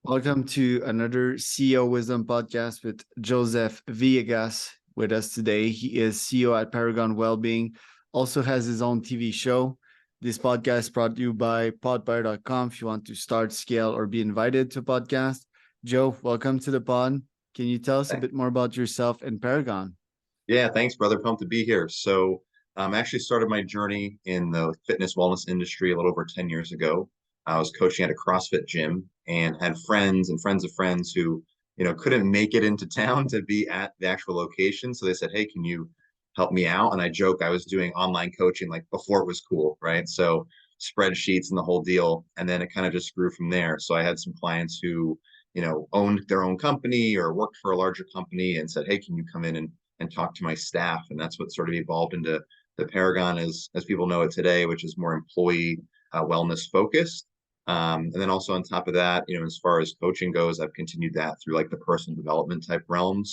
Welcome to another CEO Wisdom podcast with Joseph Villegas with us today. He is CEO at Paragon Wellbeing, also has his own TV show. This podcast is brought to you by podbuyer.com if you want to start, scale, or be invited to a podcast. Joe, welcome to the pod. Can you tell us a bit more about yourself and Paragon? Yeah, thanks, brother. Pumped to be here. I actually started my journey in the fitness wellness industry a little over 10 years ago. I was coaching at a CrossFit gym and had friends and friends of friends who, couldn't make it into town to be at the actual location. So they said, "Hey, can you help me out?" And I joke I was doing online coaching like before it was cool, right? So spreadsheets and the whole deal. And then it kind of just grew from there. So I had some clients who, owned their own company or worked for a larger company and said, "Hey, can you come in and talk to my staff?" And that's what sort of evolved into the Paragon as people know it today, which is more employee wellness focused. And then also on top of that, as far as coaching goes, I've continued that through like the personal development type realm.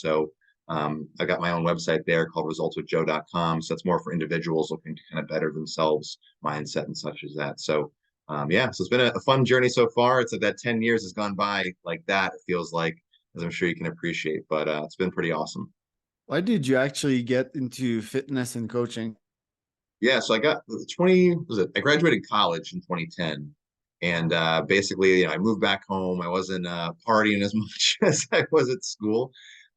I got my own website there called resultswithjoe.com. So that's more for individuals looking to kind of better themselves, mindset and such as that. So it's been a fun journey so far. It's like that 10 years has gone by like that. It feels like, as I'm sure you can appreciate, but it's been pretty awesome. Why did you actually get into fitness and coaching? Yeah, so I got 20, was it? I graduated college in 2010. And basically, I moved back home. I wasn't partying as much as I was at school.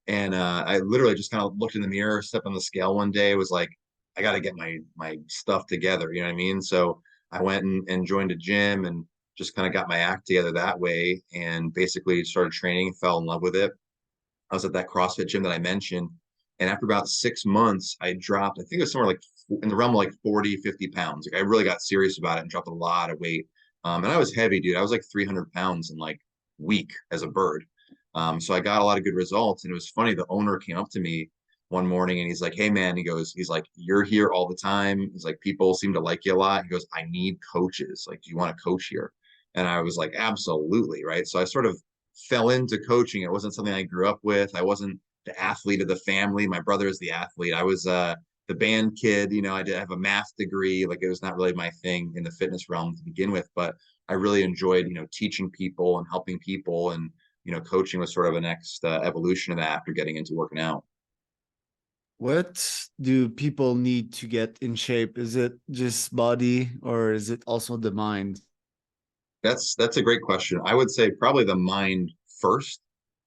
And I literally just kind of looked in the mirror, stepped on the scale one day, was like, I got to get my stuff together. You know what I mean? So I went and joined a gym and just kind of got my act together that way and basically started training, fell in love with it. I was at that CrossFit gym that I mentioned. And after about 6 months, I dropped, I think it was somewhere like in the realm of like 40, 50 pounds. Like I really got serious about it and dropped a lot of weight. And I was heavy, dude. I was like 300 pounds in like week as a bird. So I got a lot of good results. And it was funny. The owner came up to me one morning and he's like, "Hey man," he's like, "You're here all the time." He's like, "People seem to like you a lot." He goes, "I need coaches. Like, do you want to coach here?" And I was like, "Absolutely." Right. So I sort of fell into coaching. It wasn't something I grew up with. I wasn't the athlete of the family. My brother is the athlete. I was the band kid. I did have a math degree. Like it was not really my thing in the fitness realm to begin with, but I really enjoyed, teaching people and helping people. And, coaching was sort of a next evolution of that after getting into working out. What do people need to get in shape? Is it just body or is it also the mind? That's a great question. I would say probably the mind first.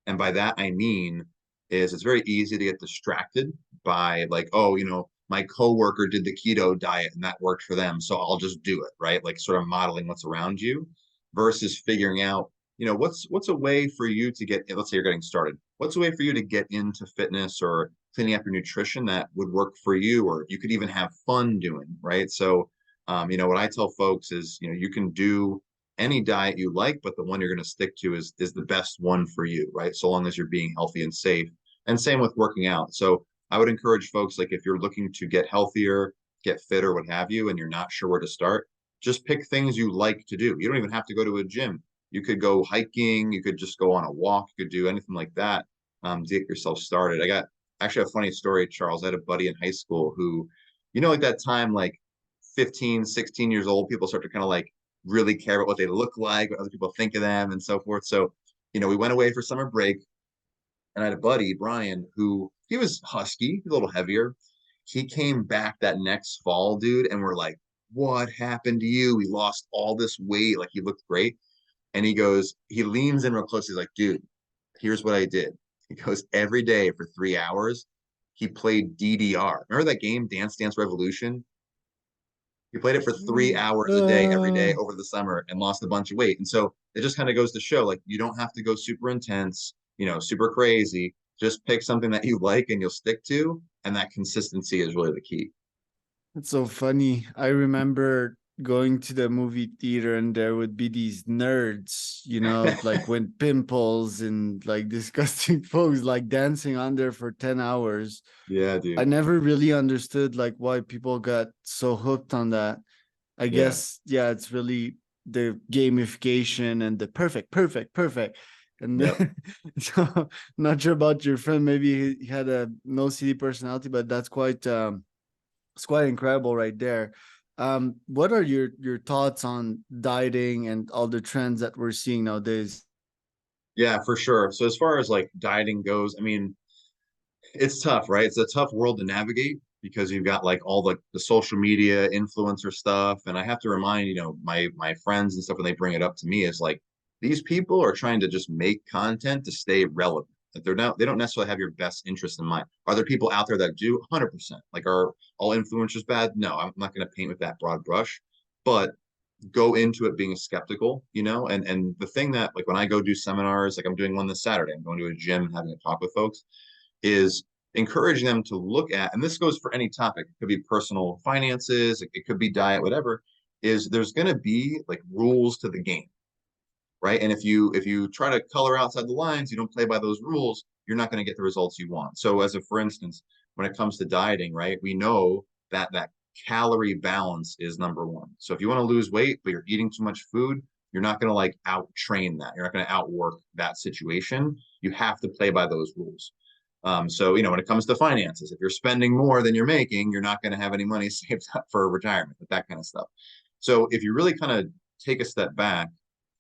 And by that I mean is it's very easy to get distracted by like, oh, my coworker did the keto diet and that worked for them, so I'll just do it, right? Like sort of modeling what's around you versus figuring out, what's a way for you to get, let's say you're getting started. What's a way for you to get into fitness or cleaning up your nutrition that would work for you or you could even have fun doing, right? What I tell folks is, you can do any diet you like, but the one you're going to stick to is the best one for you, right? So long as you're being healthy and safe. And same with working out. So I would encourage folks like if you're looking to get healthier, get fitter, what have you, and you're not sure where to start, just pick things you like to do. You don't even have to go to a gym. You could go hiking, you could just go on a walk, you could do anything like that to get yourself started. I got actually a funny story, Charles. I had a buddy in high school who, like that time, like 15, 16 years old, people start to kind of like really care about what they look like, what other people think of them, and so forth. So, we went away for summer break, and I had a buddy, Brian, who he was husky, a little heavier. He came back that next fall, dude, and we're like, "What happened to you? We lost all this weight. Like, he looked great." And he leans in real close. He's like, "Dude, here's what I did." He goes, "Every day for 3 hours, he played DDR. Remember that game, Dance Dance Revolution? He played it for 3 hours a day, every day Uh, over the summer and lost a bunch of weight. And so it just kind of goes to show like you don't have to go super intense, super crazy. Just pick something that you like and you'll stick to. And that consistency is really the key. it's so funny. I remember going to the movie theater and there would be these nerds, like with pimples and like disgusting folks like dancing on there for 10 hours. Yeah, I dude. never really understood like why people got so hooked on that. I Yeah. guess, yeah, it's really the gamification and the perfect, perfect, perfect. And Yep. so not sure about your friend. Maybe he had a no CD personality, but that's quite it's quite incredible right there. What are your thoughts on dieting and all the trends that we're seeing nowadays? Yeah, for sure. So as far as like dieting goes, I mean, it's tough, right? It's a tough world to navigate because you've got like all the social media influencer stuff. And I have to remind, my friends and stuff when they bring it up to me is like these people are trying to just make content to stay relevant. Like they don't necessarily have your best interest in mind. Are there people out there that do? 100%. Like, are all influencers bad? No, I'm not going to paint with that broad brush, but go into it being skeptical, and the thing that, like, when I go do seminars, like I'm doing one this Saturday, I'm going to a gym and having a talk with folks, is encouraging them to look at, and this goes for any topic, it could be personal finances, it could be diet, whatever, is there's going to be like rules to the game, right? And if you try to color outside the lines, you don't play by those rules, you're not going to get the results you want. So as a for instance, when it comes to dieting, right, we know that calorie balance is number one. So if you want to lose weight but you're eating too much food, you're not going to like out train that, you're not going to outwork that situation. You have to play by those rules. So, when it comes to finances, if you're spending more than you're making, you're not going to have any money saved up for retirement, that kind of stuff. So if you really kind of take a step back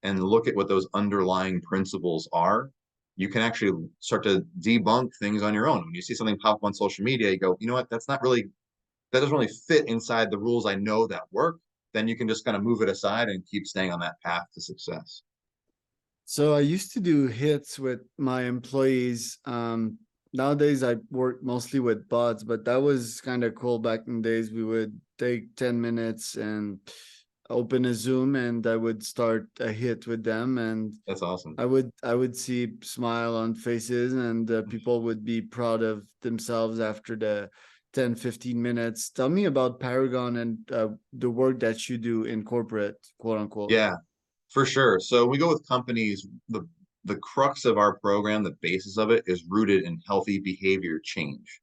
and look at what those underlying principles are, you can actually start to debunk things on your own. When you see something pop up on social media, you go, you know what, that doesn't really fit inside the rules I know that work. Then you can just kind of move it aside and keep staying on that path to success. So I used to do hits with my employees. Nowadays I work mostly with bots, but that was kind of cool back in the days. We would take 10 minutes and open a Zoom and I would start a hit with them, and That's awesome. I would see smile on faces, and people would be proud of themselves after the 10-15 minutes. Tell me about Paragon and the work that you do in corporate, quote unquote. Yeah, for sure. So we go with companies, the crux of our program, the basis of it is rooted in healthy behavior change.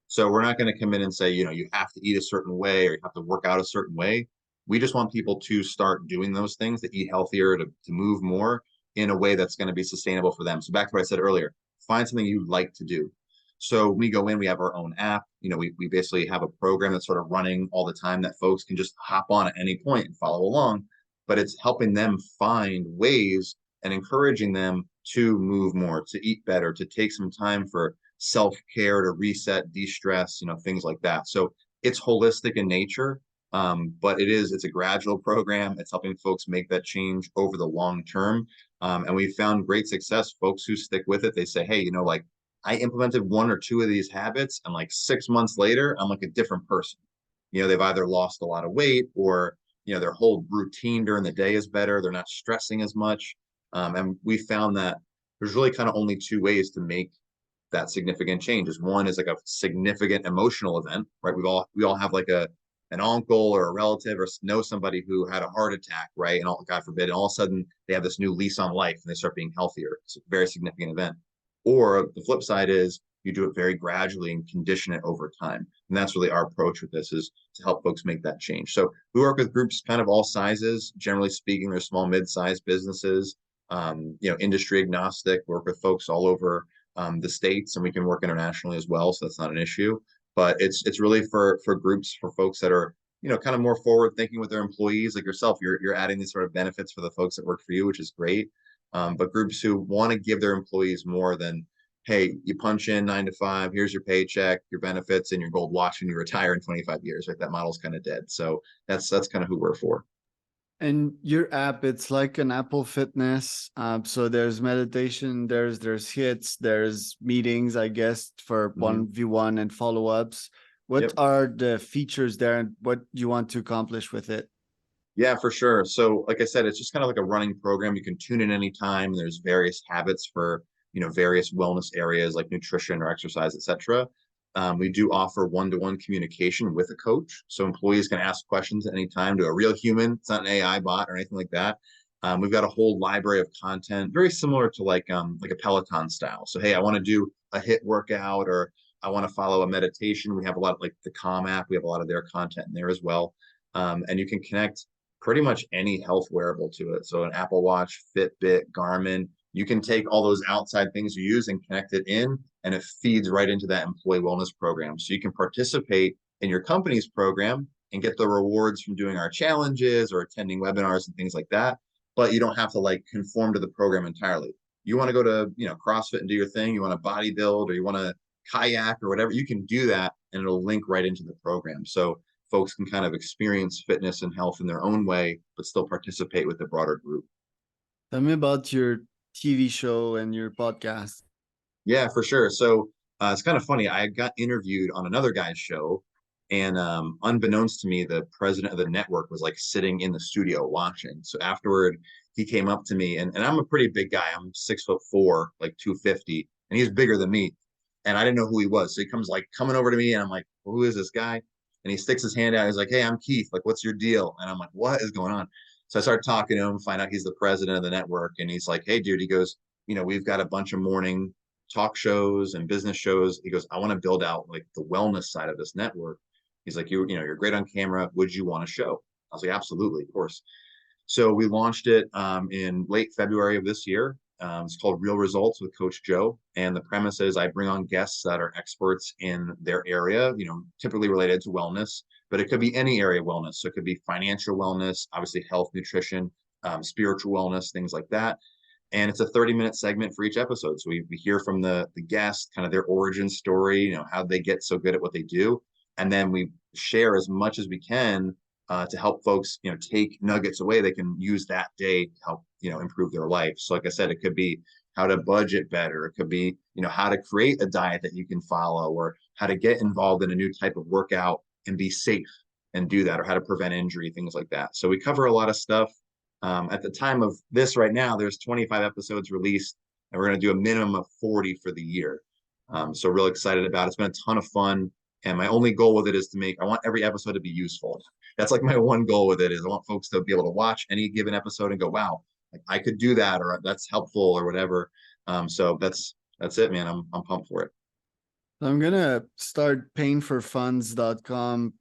So we're not going to come in and say, you have to eat a certain way or you have to work out a certain way. We just want people to start doing those things, to eat healthier, to move more in a way that's going to be sustainable for them. So back to what I said earlier, find something you like to do. So we go in, we have our own app. We basically have a program that's sort of running all the time that folks can just hop on at any point and follow along. But it's helping them find ways and encouraging them to move more, to eat better, to take some time for self-care, to reset, de-stress, things like that. So it's holistic in nature, but it's a gradual program. It's helping folks make that change over the long term. And we've found great success. Folks who stick with it, they say, hey, like I implemented one or two of these habits, and like 6 months later, I'm like a different person. They've either lost a lot of weight, or their whole routine during the day is better. They're not stressing as much. And we found that there's really kind of only two ways to make that significant change. Is one is like a significant emotional event, right? We all have like an uncle or a relative or know somebody who had a heart attack, right? And all, God forbid, and all of a sudden they have this new lease on life and they start being healthier. It's a very significant event. Or the flip side is you do it very gradually and condition it over time. And that's really our approach with this, is to help folks make that change. So we work with groups kind of all sizes. Generally speaking, they're small, mid-sized businesses, industry agnostic, work with folks all over the States, and we can work internationally as well. So that's not an issue, but it's really for groups, for folks that are, kind of more forward thinking with their employees, like yourself. You're adding these sort of benefits for the folks that work for you, which is great. But groups who want to give their employees more than, hey, you punch in 9 to 5, here's your paycheck, your benefits, and your gold watch, and you retire in 25 years. Right? That model's kind of dead. So that's kind of who we're for. And your app, it's like an Apple Fitness. So there's meditation, there's hits, there's meetings, I guess, for Mm-hmm. 1v1 and follow-ups. What Yep. are the features there, and what you want to accomplish with it? Yeah, for sure. So, like I said, it's just kind of like a running program. You can tune in anytime. There's various habits for, various wellness areas like nutrition or exercise, etc. We do offer one-to-one communication with a coach. So employees can ask questions at any time to a real human. It's not an AI bot or anything like that. We've got a whole library of content, very similar to like a Peloton style. So, hey, I want to do a HIIT workout, or I want to follow a meditation. We have a lot of like the Calm app. We have a lot of their content in there as well. And you can connect pretty much any health wearable to it. So an Apple Watch, Fitbit, Garmin, you can take all those outside things you use and connect it in, and it feeds right into that employee wellness program. So you can participate in your company's program and get the rewards from doing our challenges or attending webinars and things like that. But you don't have to like conform to the program entirely. you want to go to, CrossFit and do your thing, you want to bodybuild or you want to kayak or whatever, you can do that and it'll link right into the program. So folks can kind of experience fitness and health in their own way, but still participate with the broader group. Tell me about your TV show and your podcast. Yeah, for sure. So it's kind of funny. I got interviewed on another guy's show, and unbeknownst to me, the president of the network was like sitting in the studio watching. So afterward, he came up to me, and I'm a pretty big guy. I'm 6'4", like 250, and he's bigger than me. And I didn't know who he was. So he comes like coming over to me, and I'm like, well, who is this guy? And he sticks his hand out. He's like, hey, I'm Keith. Like, what's your deal? And I'm like, what is going on? So I start talking to him, find out he's the president of the network. And he's like, hey, dude, he goes, we've got a bunch of morning talk shows and business shows. He goes, I want to build out like the wellness side of this network. He's like, you're great on camera. Would you want a show? I was like, absolutely, of course. So we launched it in late February of this year. It's called Real Results with Coach Joe. And the premise is I bring on guests that are experts in their area, typically related to wellness, but it could be any area of wellness. So it could be financial wellness, obviously health, nutrition, spiritual wellness, things like that. And it's a 30-minute segment for each episode. So we hear from the guest, kind of their origin story, how they get so good at what they do. And then we share as much as we can to help folks, take nuggets away they can use that day to help, improve their life. So like I said, it could be how to budget better. It could be, how to create a diet that you can follow, or how to get involved in a new type of workout and be safe and do that, or how to prevent injury, things like that. So we cover a lot of stuff. At the time of this right now, there's 25 episodes released, and we're going to do a minimum of 40 for the year. So real excited about it. It's been a ton of fun. And my only goal with it is I want every episode to be useful. That's like my one goal with it is I want folks to be able to watch any given episode and go, wow, like I could do that, or that's helpful or whatever. So that's it, man. I'm pumped for it. I'm gonna start painforfunds.com,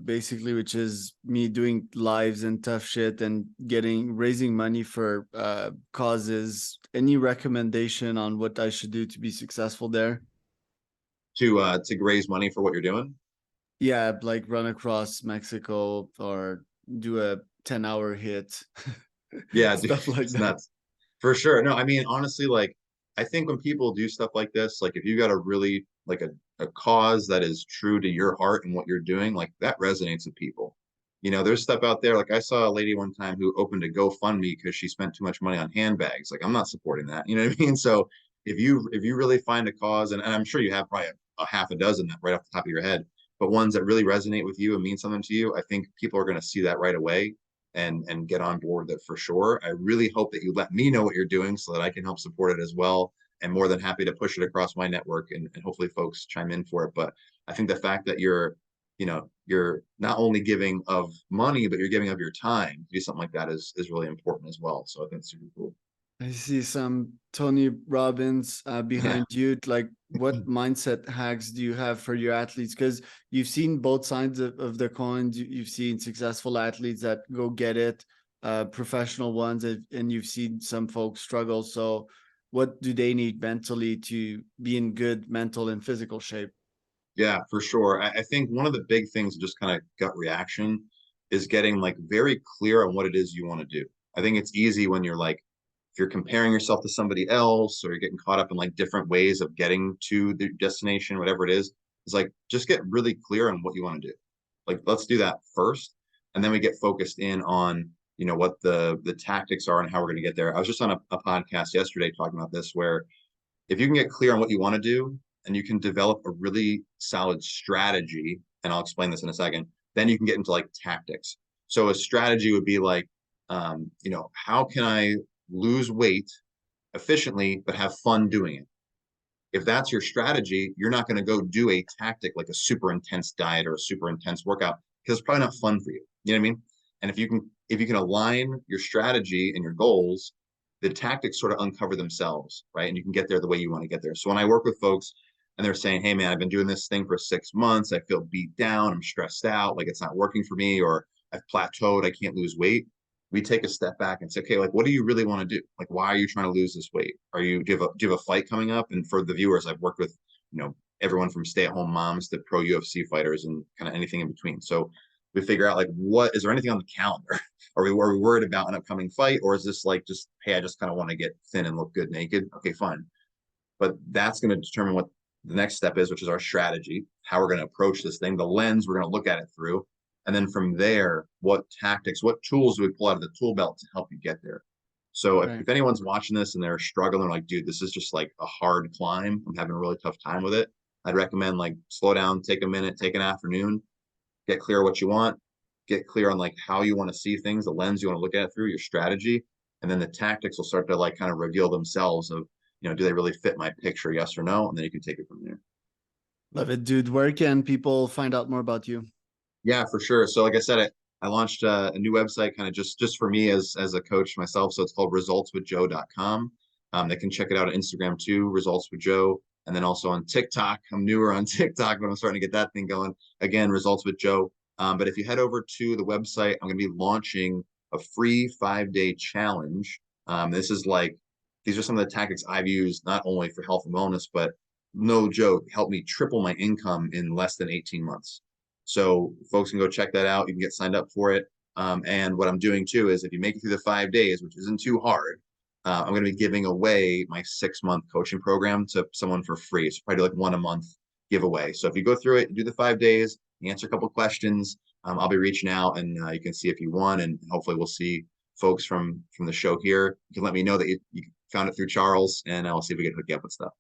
basically, which is me doing lives and tough shit and raising money for causes. Any recommendation on what I should do to be successful there? To raise money for what you're doing? Yeah, like run across Mexico or do a 10-hour hit. Yeah, dude, Stuff like it's that. nuts. For sure. No, I mean, honestly, like, I think when people do stuff like this, like if you got a really like a cause that is true to your heart and what you're doing, like that resonates with people. There's stuff out there. Like I saw a lady one time who opened a GoFundMe because she spent too much money on handbags. Like I'm not supporting that. You know what I mean? So if you really find a cause, and I'm sure you have probably a half a dozen that right off the top of your head, but ones that really resonate with you and mean something to you, I think people are going to see that right away and get on board with it for sure. I really hope that you let me know what you're doing so that I can help support it as well. And more than happy to push it across my network and hopefully folks chime in for it. But I think the fact that you're not only giving of money, but you're giving of your time to do something like that is really important as well. So I think it's super cool. I see some Tony Robbins Yeah. behind you. Like, what mindset hacks do you have for your athletes? Because you've seen both sides of the coin. You've seen successful athletes that go get it, professional ones, and you've seen some folks struggle. So, what do they need mentally to be in good mental and physical shape? Yeah, for sure. I think one of the big things, just kind of gut reaction, is getting like very clear on what it is you want to do. I think it's easy when you're like, if you're comparing yourself to somebody else or you're getting caught up in like different ways of getting to the destination, whatever it is, it's like just get really clear on what you want to do. Like let's do that first. And then we get focused in on, what the tactics are and how we're going to get there. I was just on a podcast yesterday talking about this, where if you can get clear on what you want to do and you can develop a really solid strategy, and I'll explain this in a second, then you can get into like tactics. So a strategy would be like, how can I lose weight efficiently but have fun doing it? If that's your strategy, you're not going to go do a tactic like a super intense diet or a super intense workout because it's probably not fun for you. You know what I mean? And if you can align your strategy and your goals, the tactics sort of uncover themselves, right? And you can get there the way you want to get there. So when I work with folks and they're saying, hey man, I've been doing this thing for 6 months, I feel beat down, I'm stressed out, like it's not working for me, or I've plateaued, I can't lose weight. We take a step back and say, okay, like what do you really want to do? Like, why are you trying to lose this weight? Do you have a fight coming up? And for the viewers, I've worked with, everyone from stay-at-home moms to pro UFC fighters and kind of anything in between. So We figure out like, what is there anything on the calendar? Are we worried about an upcoming fight, or is this like just, hey, I just kind of want to get thin and look good naked? Okay, fine. But that's going to determine what the next step is, which is our strategy, how we're going to approach this thing, the lens we're going to look at it through. And then from there, what tactics, what tools do we pull out of the tool belt to help you get there? So if anyone's watching this and they're struggling, like, dude, this is just like a hard climb, I'm having a really tough time with it, I'd recommend like slow down, take a minute, take an afternoon, get clear what you want, get clear on like how you want to see things, the lens you want to look at it through, your strategy, and then the tactics will start to like kind of reveal themselves of, do they really fit my picture, yes or no? And then you can take it from there. Love it, dude. Where can people find out more about you? Yeah, for sure. So like I said, I launched a new website kind of just for me as a coach myself. So it's called resultswithjoe.com. They can check it out on Instagram too, Results with Joe. And then also on TikTok. I'm newer on TikTok, but I'm starting to get that thing going. Again, Results with Joe. But if you head over to the website, I'm going to be launching a free 5-day challenge. This is like, these are some of the tactics I've used, not only for health and wellness, but no joke, helped me triple my income in less than 18 months. So folks can go check that out. You can get signed up for it. And what I'm doing too is if you make it through the 5 days, which isn't too hard, I'm going to be giving away my 6-month coaching program to someone for free. So probably like 1 a month giveaway. So if you go through it, do the 5 days, you answer a couple of questions, I'll be reaching out and you can see if you won, and hopefully we'll see folks from the show here. You can let me know that you found it through Charles, and I'll see if we can hook you up with stuff.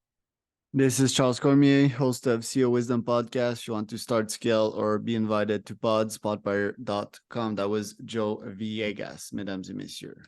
This is Charles Cormier, host of CEO Wisdom Podcast. If you want to start, scale, or be invited to podspotbuyer.com. That was Joe Villegas, mesdames et messieurs.